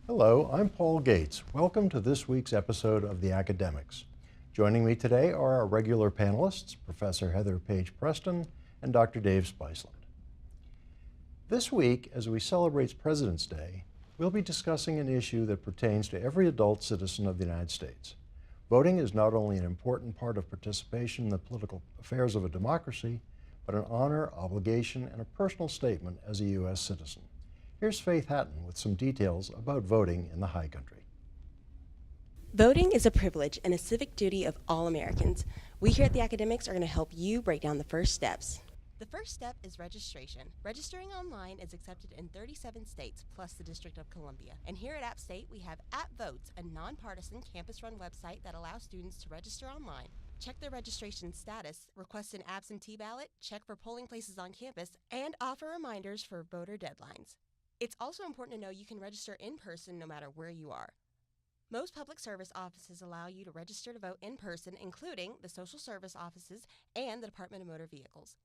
Hello, I'm Paul Gates. Welcome to this week's episode of The Academics. Joining me today are our regular panelists, Professor Heather Page Preston and Dr. Dave Spiceland. This week, as we celebrate President's Day, we'll be discussing an issue that pertains to every adult citizen of the United States. Voting is not only an important part of participation in the political affairs of a democracy, but an honor, obligation, and a personal statement as a U.S. citizen. Here's Faith Hatton with some details about voting in the high country. Voting is a privilege and a civic duty of all Americans. We here at the Academics are going to help you break down the first steps. The first step is registration. Registering online is accepted in 37 states plus the District of Columbia. And here at App State, we have App Votes, a nonpartisan campus-run website that allows students to register online. Check their registration status, request an absentee ballot, check for polling places on campus, and offer reminders for voter deadlines. It's also important to know you can register in person no matter where you are. Most public service offices allow you to register to vote in person, including the social service offices and the Department of Motor Vehicles.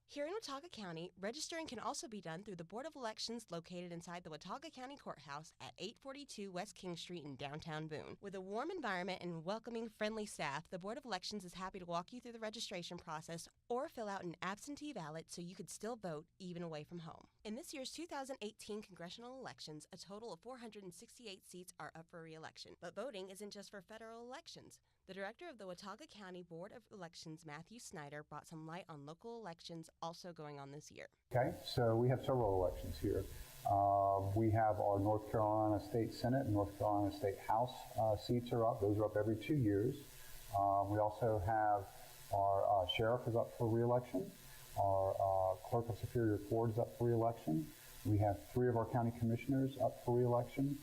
Here in Watauga County, registering can also be done through the Board of Elections located inside the Watauga County Courthouse at 842 West King Street in downtown Boone. With a warm environment and welcoming, friendly staff, the Board of Elections is happy to walk you through the registration process or fill out an absentee ballot so you could still vote even away from home. In this year's 2018 congressional elections, a total of 468 seats are up for re-election. But voting isn't just for federal elections. The director of the Watauga County Board of Elections, Matthew Snyder, brought some light on local elections also going on this year. Okay, so we have several elections here. We have our North Carolina State Senate and North Carolina State House seats are up. Those are up every 2 years. We also have our sheriff is up for re-election. Our clerk of Superior Court is up for re-election. We have 3 of our county commissioners up for re-election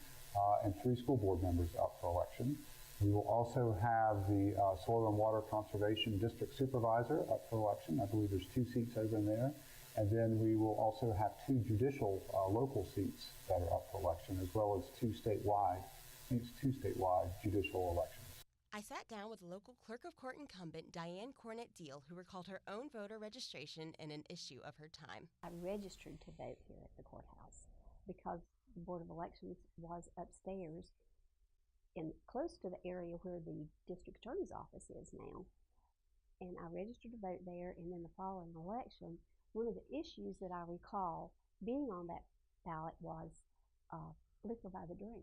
and 3 school board members up for election. We will also have the Soil and Water Conservation District Supervisor up for election. I believe there's 2 seats open there. And then we will also have 2 judicial local seats that are up for election, as well as 2 statewide judicial elections. I sat down with local clerk of court incumbent Diane Cornett-Deal, who recalled her own voter registration in an issue of her time. I registered to vote here at the courthouse because the Board of Elections was upstairs and close to the area where the district attorney's office is now. And I registered to vote there, and then the following election, one of the issues that I recall being on that ballot was liquor by the drink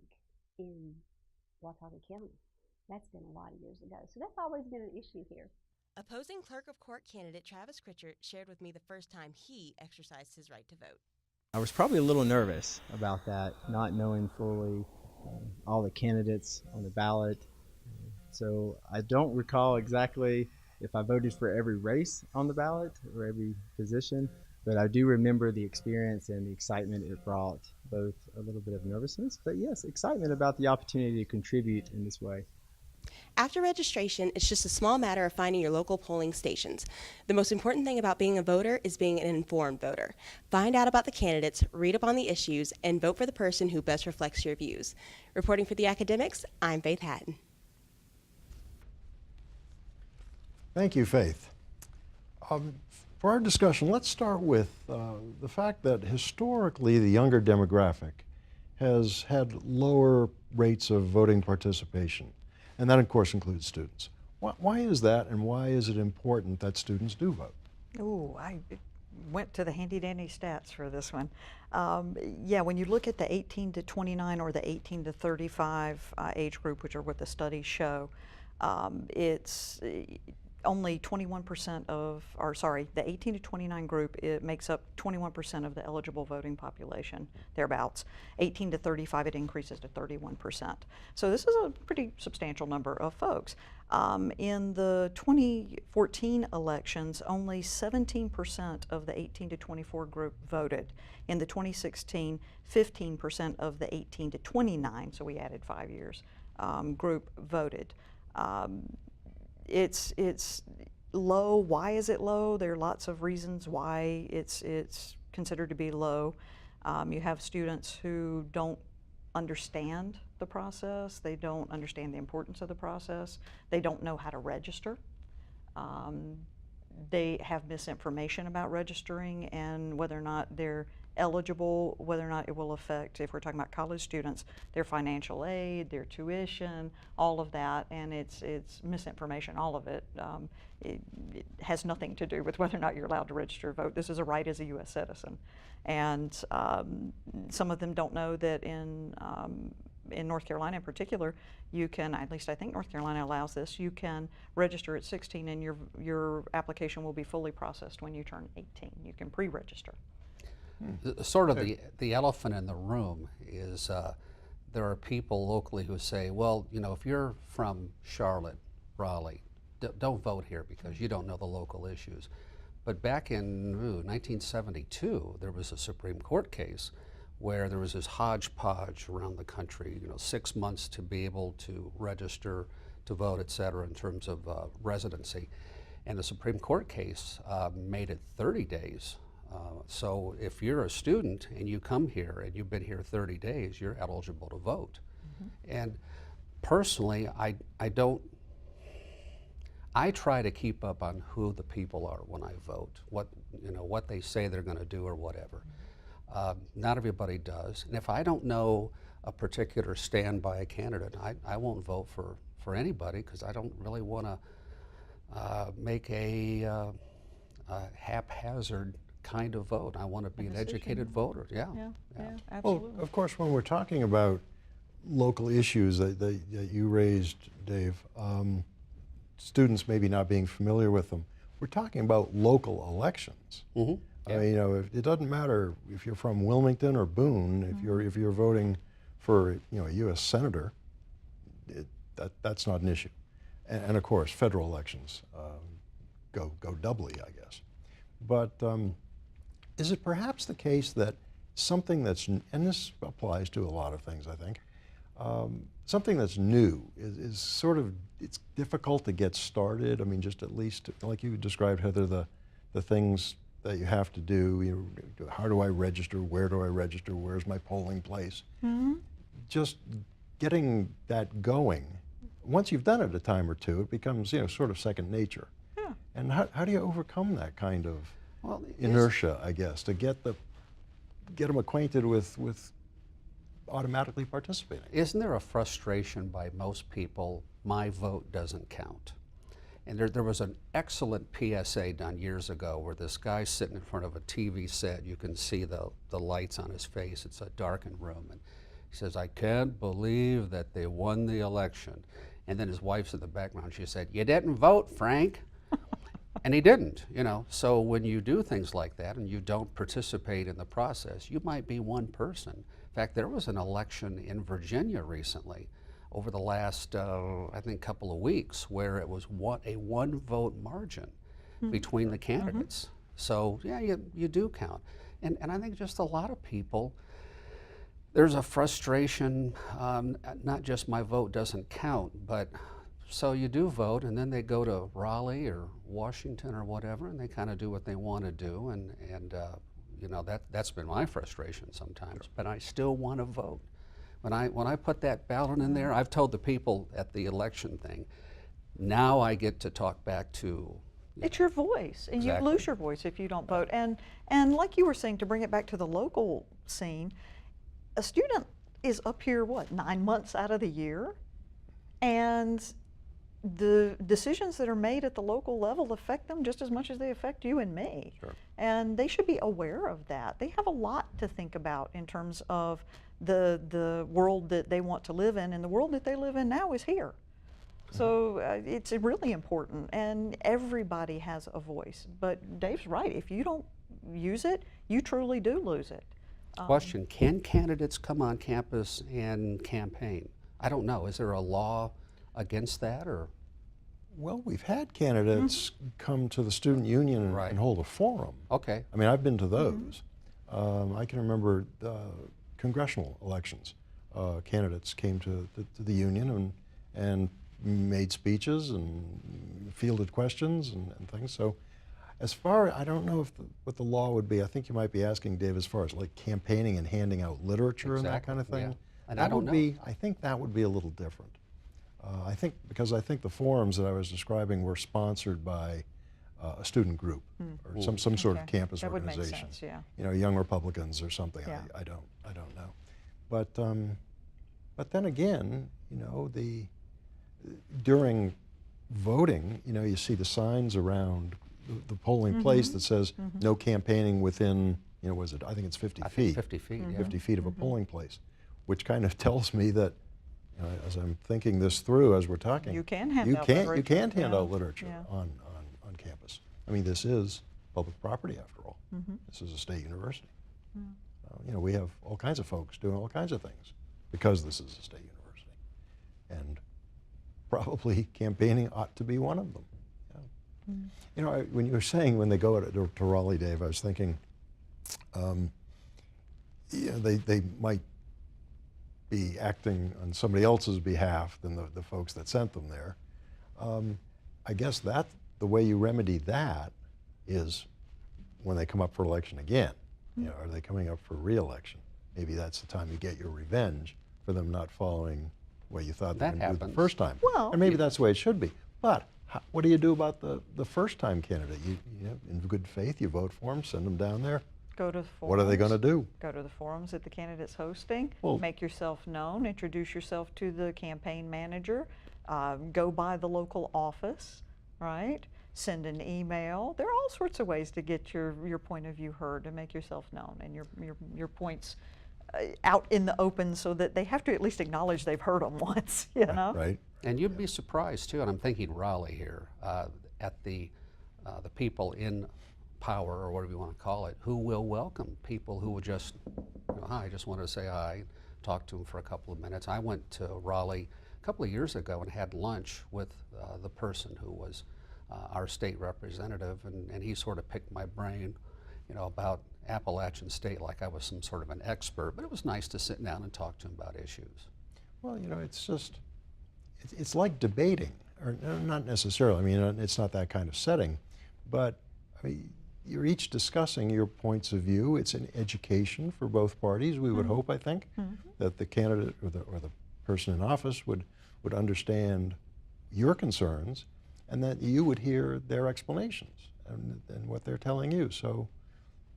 in Watauga County. That's been a lot of years ago. So that's always been an issue here. Opposing clerk of court candidate Travis Critchard shared with me the first time he exercised his right to vote. I was probably a little nervous about that, not knowing fully all the candidates on the ballot. So I don't recall exactly if I voted for every race on the ballot or every position, but I do remember the experience and the excitement it brought, both a little bit of nervousness, but yes, excitement about the opportunity to contribute in this way. After registration, it's just a small matter of finding your local polling stations. The most important thing about being a voter is being an informed voter. Find out about the candidates, read up on the issues, and vote for the person who best reflects your views. Reporting for the Academics, I'm Faith Hatton. Thank you, Faith. For our discussion, let's start with the fact that historically the younger demographic has had lower rates of voting participation. And that, of course, includes students. Why is that, and why is it important that students do vote? Oh, I went to the handy-dandy stats for this one. Yeah, when you look at the 18 to 29 or the 18 to 35 age group, which are what the studies show, it's only 21% of, or sorry, the 18 to 29 group, it makes up 21% of the eligible voting population, thereabouts. 18 to 35, it increases to 31%. So this is a pretty substantial number of folks. In the 2014 elections, only 17% of the 18 to 24 group voted. In the 2016, 15% of the 18 to 29, so we added 5 years, group voted. It's low. Why is it low? There are lots of reasons why it's considered to be low. You have students who don't understand the process. They don't understand the importance of the process. They don't know how to register. They have misinformation about registering and whether or not they're eligible, whether or not it will affect, if we're talking about college students, their financial aid, their tuition, all of that, and it's misinformation, all of it. It has nothing to do with whether or not you're allowed to register to vote. This is a right as a U.S. citizen. And some of them don't know that in North Carolina in particular, you can, at least I think North Carolina allows this, you can register at 16 and your application will be fully processed when you turn 18. You can pre-register. Sort of the elephant in the room is there are people locally who say, well, you know, if you're from Charlotte, Raleigh, don't vote here because you don't know the local issues. But back in 1972, there was a Supreme Court case where there was this hodgepodge around the country, you know, 6 months to be able to register to vote, et cetera, in terms of residency. And the Supreme Court case made it 30 days. So if you're a student and you come here and you've been here 30 days, you're eligible to vote. Mm-hmm. And personally, I try to keep up on who the people are when I vote, what they say they're going to do or whatever. Not everybody does. And if I don't know a particular stand by a candidate, I won't vote for anybody because I don't really want to make a haphazard kind of vote. I want to be an educated voter. Yeah, Absolutely. Well, of course, when we're talking about local issues that you raised, Dave, students maybe not being familiar with them, we're talking about local elections. Mm-hmm. I mean, you know, it doesn't matter if you're from Wilmington or Boone. Mm-hmm. If you're voting for, you know, a U.S. senator, that's not an issue. And of course, federal elections go doubly, I guess. But is it perhaps the case that something that's, and this applies to a lot of things, I think, something that's new is sort of, it's difficult to get started? I mean, just at least, like you described, Heather, the things that you have to do, how do I register, where do I register, where's my polling place? Mm-hmm. Just getting that going. Once you've done it a time or two, it becomes, you know, sort of second nature. Yeah. And how do you overcome that kind of inertia, I guess, to get them acquainted with automatically participating? Isn't there a frustration by most people, my vote doesn't count? And there was an excellent PSA done years ago where this guy's sitting in front of a TV set. You can see the lights on his face. It's a darkened room. And he says, I can't believe that they won the election. And then his wife's in the background. She said, you didn't vote, Frank. And he didn't, you know. So when you do things like that and you don't participate in the process, you might be one person. In fact, there was an election in Virginia recently over the last, I think, couple of weeks, where it was a one-vote margin between the candidates. Mm-hmm. So, yeah, you do count. And I think just a lot of people, there's a frustration, not just my vote doesn't count, but so you do vote, and then they go to Raleigh or Washington or whatever, and they kind of do what they want to do, and you know, that's been my frustration sometimes, but I still want to vote. When I put that ballot in there, I've told the people at the election thing, now I get to talk back to. It's your voice, and Exactly. you lose your voice if you don't vote. And like you were saying, to bring it back to the local scene, a student is up here, 9 months out of the year? And the decisions that are made at the local level affect them just as much as they affect you and me. Sure. And they should be aware of that. They have a lot to think about in terms of the world that they want to live in, and the world that they live in now is here. So it's really important, and everybody has a voice. But Dave's right, if you don't use it, you truly do lose it. Question, can candidates come on campus and campaign? I don't know, is there a law against that, or? Well, we've had candidates come to the student union and hold a forum. Okay. I mean, I've been to those. I can remember congressional elections. Candidates came to the union and made speeches and fielded questions and things. So as far, I don't know what the law would be. I think you might be asking, Dave, as far as like campaigning and handing out literature and that kind of thing. Yeah. And that I don't would be, I think that would be a little different. Because I think the forums that I was describing were sponsored by a student group or some sort of Okay. campus That would make organization. sense, yeah. You know, Young Republicans or something. Yeah. I don't know. But then again, you know, during voting, you know, you see the signs around the polling place that says no campaigning within, you know, was it? I think it's 50 I feet. think 50 feet, yeah. 50 feet of a polling place, which kind of tells me that, you know, as I'm thinking this through as we're talking, You can hand out you literature. can't hand Yeah. out literature Yeah. on campus. I mean, this is public property after all. This is a state university. You know, we have all kinds of folks doing all kinds of things because this is a state university. And probably campaigning ought to be one of them. Yeah. You know, when you were saying when they go to Raleigh, Dave, I was thinking, yeah, they might be acting on somebody else's behalf than the folks that sent them there. I guess that the way you remedy that is when they come up for election again. You know, are they coming up for re-election? Maybe that's the time you get your revenge for them not following what you thought they were That going to do the happens. first time. Well, and maybe that's the way it should be. But what do you do about the first-time candidate? You know, in good faith, you vote for them, send them down there. Go to the forums. What are they going to do? Go to the forums that the candidate's hosting. Well- Make yourself known. Introduce yourself to the campaign manager. Go by the local office, right? Send an email. There are all sorts of ways to get your point of view heard, to make yourself known and your points out in the open, so that they have to at least acknowledge they've heard them once. You know. Right? And you'd be surprised too, and I'm thinking Raleigh here, at the people in power, or whatever you want to call it, who will welcome people who will just, you know, hi, I just wanted to say hi, talk to them for a couple of minutes. I went to Raleigh a couple of years ago and had lunch with the person who was our state representative, and he sort of picked my brain, you know, about Appalachian State like I was some sort of an expert, but it was nice to sit down and talk to him about issues. Well, you know, it's just, it's like debating, or not necessarily. I mean, it's not that kind of setting, but I mean, you're each discussing your points of view. It's an education for both parties. We would hope, I think, that the candidate or the person in office would understand your concerns, and that you would hear their explanations and what they're telling you. So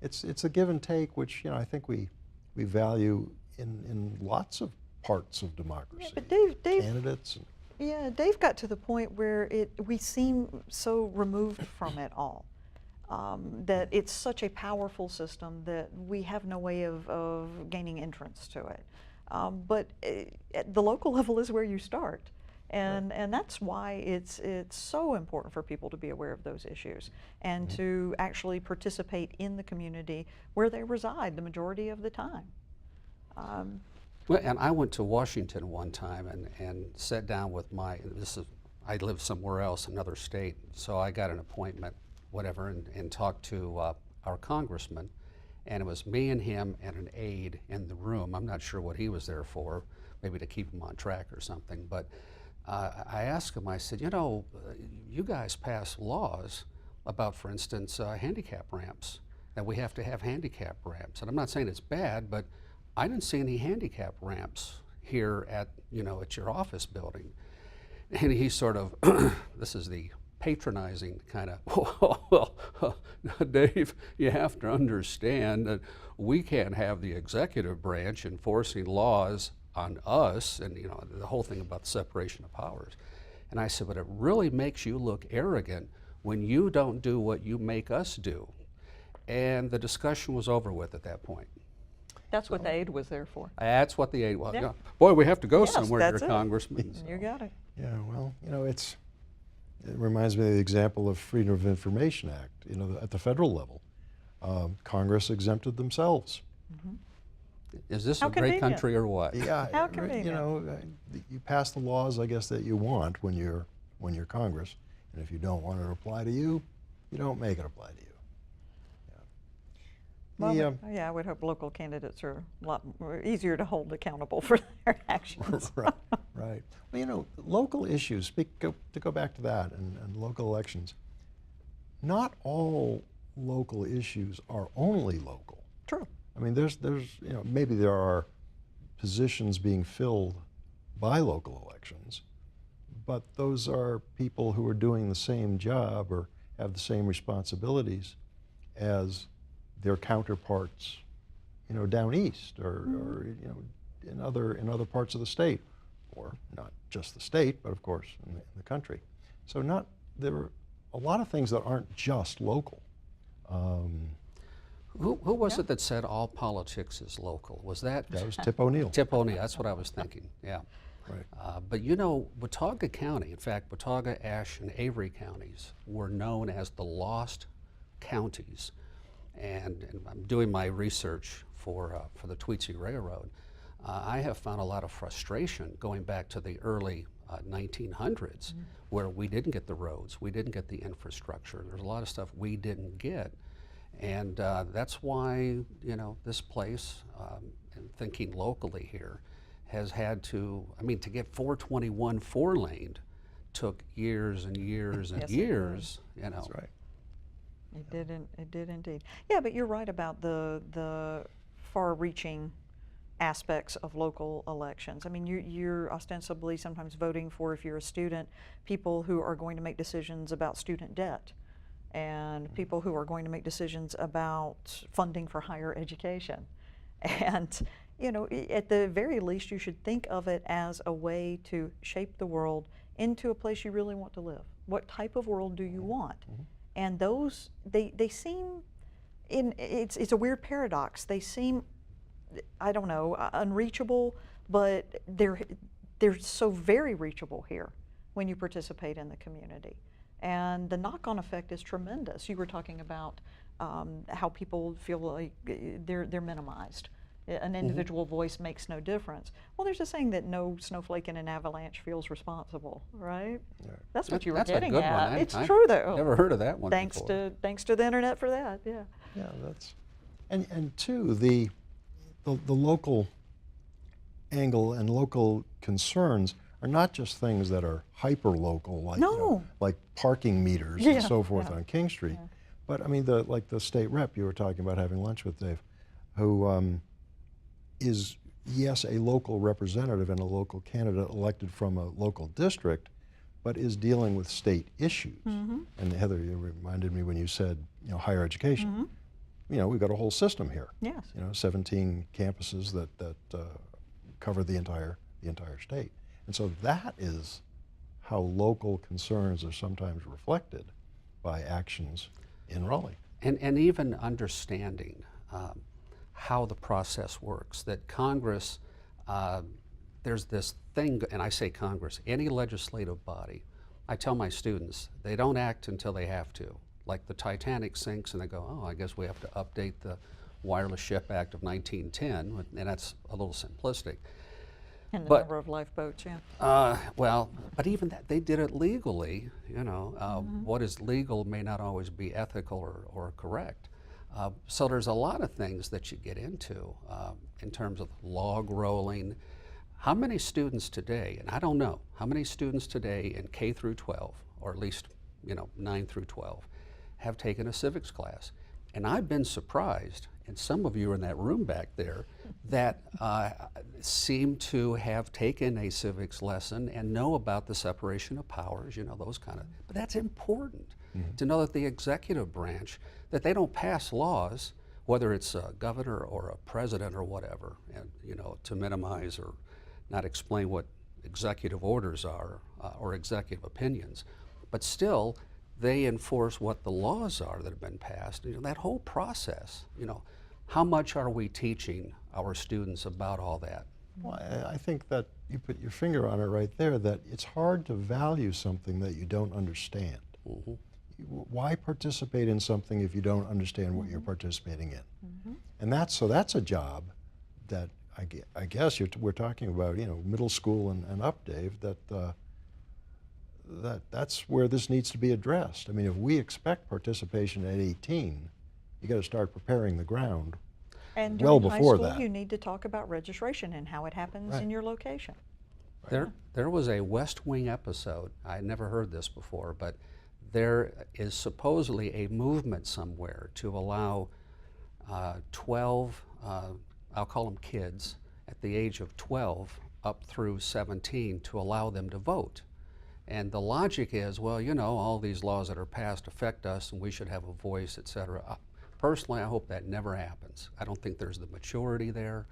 it's a give and take, which, you know, I think we value in lots of parts of democracy. Yeah, but Dave, candidates. yeah, Dave got to the point where we seem so removed from it all. That it's such a powerful system that we have no way of gaining entrance to it. But at the local level is where you start. And that's why it's so important for people to be aware of those issues and to actually participate in the community where they reside the majority of the time. Well, and I went to Washington one time and sat down with I live somewhere else, another state, so I got an appointment, whatever, and talked to our congressman, and it was me and him and an aide in the room. I'm not sure what he was there for, maybe to keep him on track or something, but I asked him, I said, you know, you guys pass laws about, for instance, handicap ramps, that we have to have handicap ramps. And I'm not saying it's bad, but I didn't see any handicap ramps here at your office building. And he sort of, this is the patronizing kind of, well, Dave, you have to understand that we can't have the executive branch enforcing laws on us, and you know, the whole thing about the separation of powers. And I said, but it really makes you look arrogant when you don't do what you make us do. And the discussion was over with at that point. That's what the aide was there for. That's what the aide was. Yeah. Yeah. Boy, we have to go Yes, somewhere, that's dear it. Congressman. You got it. Yeah, well, you know, it reminds me of the example of Freedom of Information Act. You know, at the federal level, Congress exempted themselves. Is this How a great convenient. country or what? Yeah, How you convenient. know, you pass the laws, I guess, that you want when you're Congress, and if you don't want it to apply to you, you don't make it apply to you. Well, yeah, I would hope local candidates are a lot easier to hold accountable for their actions. Right, right. Well, you know, local issues, to go back to that and local elections, not all local issues are only local. True. I mean, there's you know, maybe there are positions being filled by local elections, but those are people who are doing the same job or have the same responsibilities as their counterparts, down east or in other parts of the state, or not just the state, but of course in the country. So there are a lot of things that aren't just local. Who was it that said all politics is local? Was that? That was Tip O'Neill. Tip O'Neill, that's what I was thinking, yeah. Right. But Watauga County, in fact, Watauga, Ashe, and Avery counties were known as the lost counties. And I'm doing my research for the Tweetsie Railroad. I have found a lot of frustration going back to the early 1900s, where we didn't get the roads, we didn't get the infrastructure. There's a lot of stuff we didn't get. And that's why, this place, and thinking locally here, has had to, to get 421 four-laned took years and years and Yes, years, That's right. It did indeed. Yeah, but you're right about the far-reaching aspects of local elections. I mean, you're ostensibly sometimes voting for, if you're a student, people who are going to make decisions about student debt, and people who are going to make decisions about funding for higher education. And, at the very least, you should think of it as a way to shape the world into a place you really want to live. What type of world do you want? And those, they seem, it's a weird paradox. They seem, I don't know, unreachable, but they're so very reachable here when you participate in the community. And the knock-on effect is tremendous. You were talking about how people feel like they're minimized. An individual voice makes no difference. Well, there's a saying that no snowflake in an avalanche feels responsible, right? Yeah. That's what you were getting a good at. one. It's true, though. Never heard of that one Thanks before. Thanks to the internet for that. Yeah. Yeah, and two, the local angle and local concerns are not just things that are hyper-local, like like parking meters and so forth on King Street, but like the state rep you were talking about having lunch with, Dave, who is, yes, a local representative and a local candidate elected from a local district, but is dealing with state issues. And Heather, you reminded me when you said, higher education. We've got a whole system here. Yes. 17 campuses that cover the entire state. And so that is how local concerns are sometimes reflected by actions in Raleigh. And even understanding how the process works, that Congress, there's this thing, and I say Congress, any legislative body, I tell my students, they don't act until they have to. Like the Titanic sinks and they go, oh, I guess we have to update the Wireless Ship Act of 1910, and that's a little simplistic. And the number of lifeboats, well, but even that, they did it legally, what is legal may not always be ethical or correct. So there's a lot of things that you get into in terms of log rolling. How many students today, and I don't know, how many students today in K through 12, or at least 9 through 12, have taken a civics class? And I've been surprised, and some of you are in that room back there, that seem to have taken a civics lesson and know about the separation of powers, those kind of, but that's important to know that the executive branch, that they don't pass laws, whether it's a governor or a president or whatever, and to minimize or not explain what executive orders are or executive opinions, but still they enforce what the laws are that have been passed. That whole process, how much are we teaching our students about all that? Well, I think that you put your finger on it right there, that it's hard to value something that you don't understand. Why participate in something if you don't understand what you're participating in? And that's a job that I guess we're talking about, middle school and up, Dave, that's where this needs to be addressed. If we expect participation at 18, you got to start preparing the ground and well during before high school, that. you need to talk about registration and how it happens in your location. There was a West Wing episode, I had never heard this before, but there is supposedly a movement somewhere to allow 12, I'll call them kids, at the age of 12 up through 17 to allow them to vote. And the logic is, well, you know, all these laws that are passed affect us and we should have a voice, et cetera. Personally, I hope that never happens. I don't think there's the maturity there,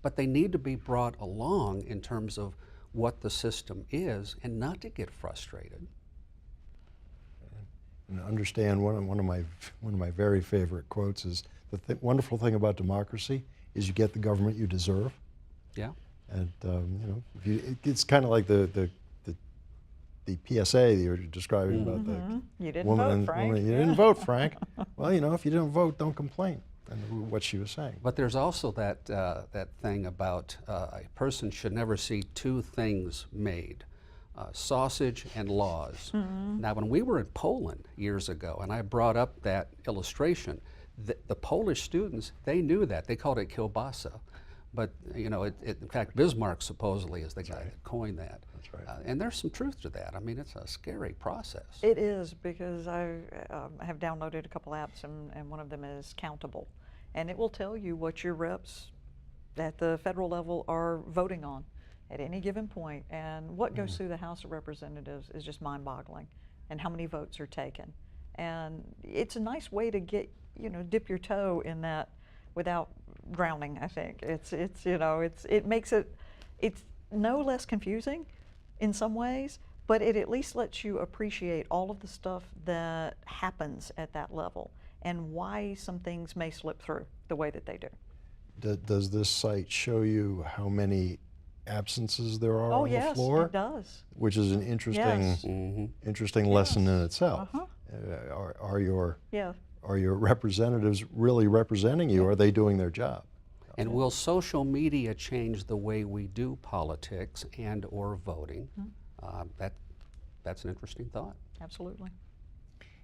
but they need to be brought along in terms of what the system is and not to get frustrated. And understand one of my very favorite quotes is the wonderful thing about democracy is you get the government you deserve. Yeah. And you know, it's kind of like the PSA that you were describing about the You didn't woman vote, Frank. you didn't vote, Frank. Well, you know, if you didn't vote, don't complain. And what she was saying. But there's also that that thing about a person should never see two things made. Sausage and laws. Now, when we were in Poland years ago, and I brought up that illustration, the Polish students, they knew that. They called it kielbasa. But, you know, in fact, Bismarck supposedly is the guy that coined that. That's right. And there's some truth to that. I mean, it's a scary process. It is, because I have downloaded a couple apps, and one of them is Countable. And it will tell you what your reps at the federal level are voting on at any given point. And what goes through the House of Representatives is just mind-boggling, and how many votes are taken. And it's a nice way to get, you know, dip your toe in that without drowning, I think. It makes it's no less confusing in some ways, but it at least lets you appreciate all of the stuff that happens at that level and why some things may slip through the way that they do. Does this site show you how many absences there are on the floor? Oh, yes, it does. Which is an interesting, Yes. interesting lesson in itself. Uh-huh. Are your representatives really representing you? Are they doing their job? And will social media change the way we do politics and or voting? That's an interesting thought. Absolutely.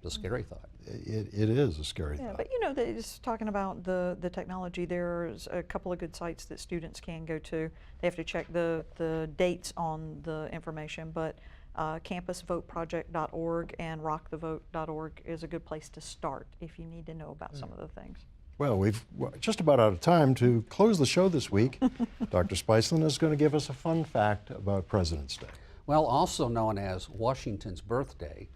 It's a scary thought. It is a scary Yeah, thought. but you know, just talking about the technology, there's a couple of good sites that students can go to. They have to check the dates on the information, but campusvoteproject.org and rockthevote.org is a good place to start if you need to know about some of the things. Well, we're just about out of time. To close the show this week, Dr. Spiceland is going to give us a fun fact about President's Day. Well, also known as Washington's birthday,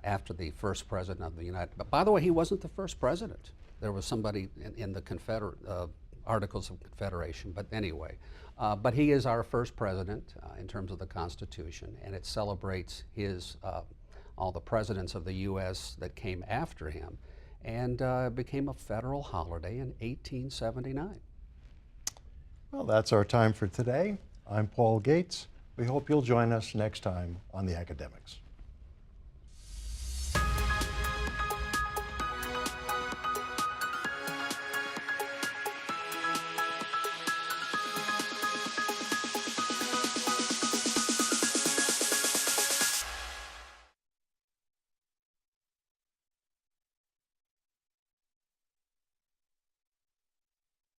after the first president of the United States. But by the way, he wasn't the first president. There was somebody in the Confederate Articles of Confederation, but anyway. But he is our first president in terms of the Constitution, and it celebrates all the presidents of the U.S. that came after him, and became a federal holiday in 1879. Well, that's our time for today. I'm Paul Gates. We hope you'll join us next time on The Academics.